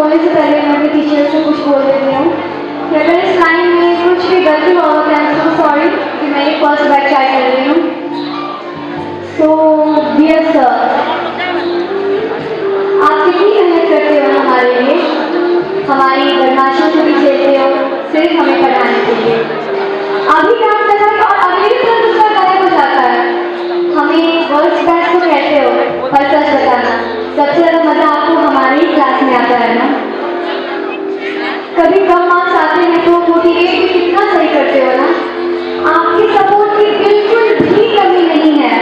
बोलने से पहले मैं अपने टीचर से कुछ बोल देती हूँ कि अगर इस लाइन में कुछ भी गलती हुआ हो तो आई एम सो सॉरी कि मैं ये फर्स्ट बैच ट्राई कर रही हूँ। सो डियर सर, आप कितनी मेहनत करते हो हमारे लिए, हमारी बदमाशियों को भी झेलते हो सिर्फ हमें पढ़ाने के लिए। अभी काम कर रहा है और अगले दिन उसका गायब हो जाता है। हमें फर्स्ट बैच को कहते हो, पर सच बताना सबसे ज़्यादा मज़ा आपको हमारे ही क्लास में आता है ना। कभी कम मार्क्स आते हैं तो मोटिवेट भी कितना सही करते हो ना। आपके सपोर्ट की बिल्कुल भी कमी नहीं है।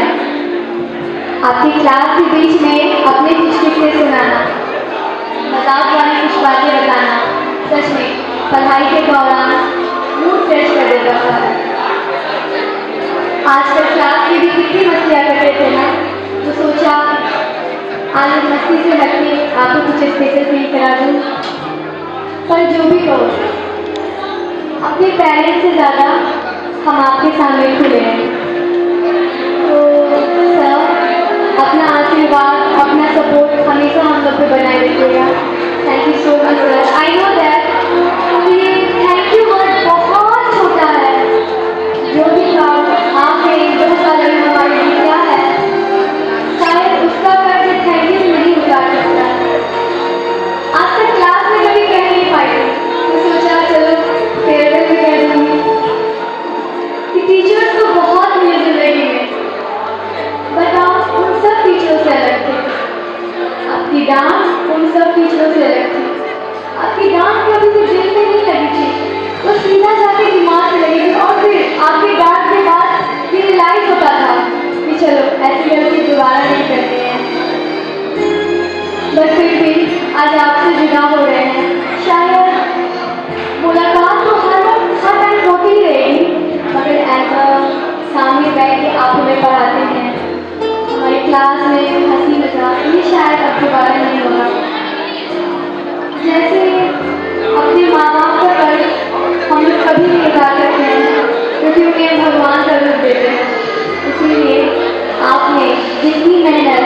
आपकी क्लास के बीच में अपने कुछ किस्से सुनाना, मजाक वाली कुछ बातें बताना सच में पढ़ाई के दौरान मूड फ्रेश कर देता था। आजकल क्लास में भी कितनी मस्तियाँ करते थे ना, तो सोचा आज मस्ती से हटके आपको कुछ स्पेशल फील करा दूँ। पर जो भी कहो, अपने पेरेंट्स से ज़्यादा हम आपके सामने खुले हैं। तो सर, अपना आशीर्वाद, अपना सपोर्ट हमेशा हम लोग पे बनाए रखिएगा। Thank you so much sir. I know that ये थैंक यू वर्ड बहुत छोटा है। जो भी काम आपने 2 साल में हमारे लिए किया है, शायद उसका कर्ज थैंक यू नहीं उतार सकता। आज तक क्लास में कभी कह नहीं पाई, तो सोचा चलो फेयरवेल में कह दूँगी कि टीचर्स तो बहुत मिले जिंदगी में, बट आप उन सब टीचरों से अलग थे। आपकी डांस उन सब टीचरों से अलग थी। आपकी डांस कभी भी दिल में नहीं लगी थी, वो सीधा जाके दिमाग में लगी थी और फिर आपके डांस के बाद ये रियलाइज होता था कि चलो ऐसी गलती दोबारा नहीं करनी है। बट फिर भी आज आपसे जुदा हो रहे हैं। शायद मुलाकात तो हर टाइम होती ही रहेगी, मगर ऐसा सामने बैठ के आप हमें पढ़ाते हैं, हमारी क्लास में हंसी मजाक, ये शायद अब दोबारा नहीं होगा। जैसे अपने माँ बाप का कर्ज हम लोग कभी नहीं उतार सकते हैं, क्योंकि उन्हें भगवान का रूप देते हैं। इसीलिए आपने जितनी मेहनत,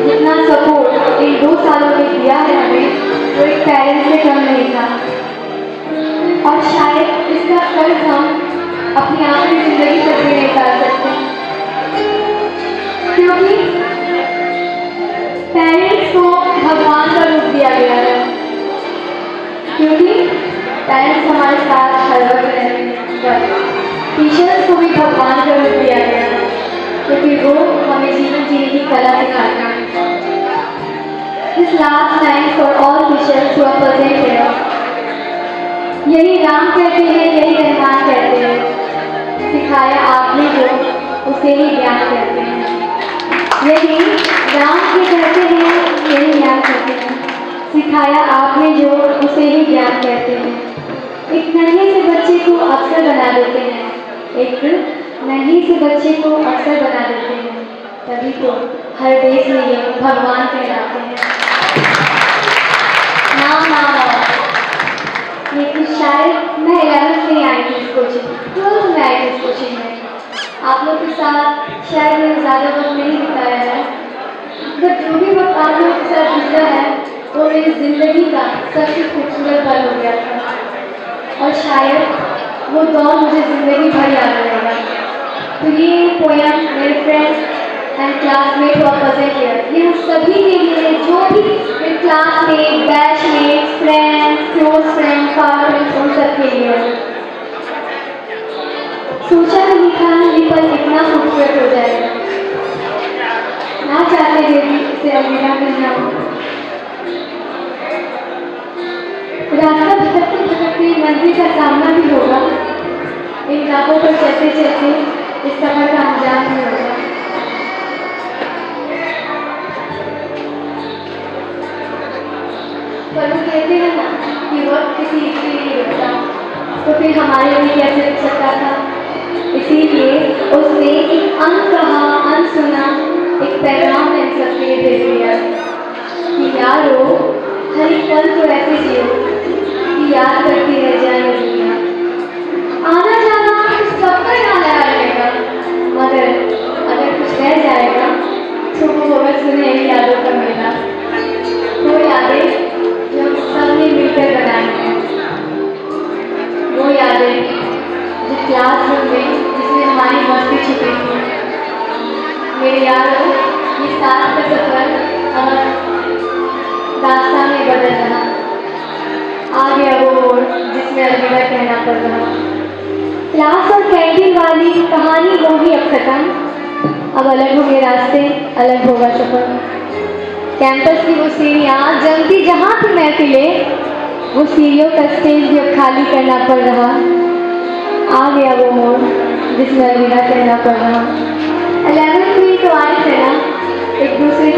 जितना सपोर्ट इन 2 सालों में दिया है हमें, वो एक पेरेंट्स से कम नहीं था। और शायद इसका कर्ज हम अपनी आखिरी जिंदगी तक भी नहीं उतार सकते, क्योंकि पेरेंट्स को भगवान का रूप दिया गया है। क्योंकि पेरेंट्स हमारे साथ हर वक्त रहेंगे। टीचर्स को भी भगवान का रूप दिया गया है, क्योंकि वो हमें जीवन जीने की कला सिखाते हैं। This last line for all teachers who are present here. यही राम कहते हैं, यही रहमान कहते हैं, सिखाया आपने जो उसे ही ज्ञान कहते हैं। यही राम के कहते हैं, यही ज्ञान कहते हैं, सिखाया आपने जो उसे ही ज्ञान कहते हैं। एक नन्हे से बच्चे को अफसर बना देते हैं, एक नन्हे से बच्चे को अफसर बना देते हैं, तभी तो हर देश में ये भगवान कहलाते हैं। लेकिन शायद मैं 11th में आई थी इस कोचिंग, 12th में आई थी इस कोचिंग में। आप लोग के साथ शायद मैंने ज़्यादा वक्त नहीं बिताया है, बट जो भी वक्त आप लोग के साथ गुजरा है वो मेरी ज़िंदगी का सबसे खूबसूरत पल हो गया था, और शायद वो दौर मुझे ज़िंदगी भर याद रहेगा। तो ये पोयम मेरे फ्रेंड्स एंड क्लासमेट हुआ प्रेजेंट है, ये उन सभी के लिए जो भी मेरे classmate, batchmate, friends, close friend, far friends, उन सब के लिए। सोचा नहीं था ये पल इतना खूबसूरत हो जाएगा, ना चाहते हुए भी इसे अलविदा करना। रास्ता भटकते भटकते मंजिल का सामना भी होगा, इन राहों पर चलते चलते इस सफर का अंजाम भी होगा। पर वो कहते हैं ना कि वक्त किसी के लिए नहीं रुकता, तो फिर हमारे लिए कैसे रुक सकता था। इसीलिए उसने एक अनकहा, अनसुना एक पैगाम इन सबके लिए दे दिया कि यारो हर एक पल को ऐसे जियो कि याद करती रह जाए दुनिया। आना जाना सबका यहाँ लगा रहेगा, मगर अगर कुछ रह जाएगा तो वो होगा सुनहरी यादों का मेला। वो यादें जो सबने पड़ रहा। क्लास और कैंटीन वाली कहानी होगी अब खत्म, अब अलग होंगे रास्ते, अलग होगा सफर। कैंपस की वो सीढ़ियाँ जमती जहाँ थी महफिलें, वो सीढ़ियों का स्टेज भी अब खाली करना पड़ रहा। आ गया वो मोड़ जिसमें अलविदा कहना पड़ रहा। 11th में तो आए थे ना, एक दूसरे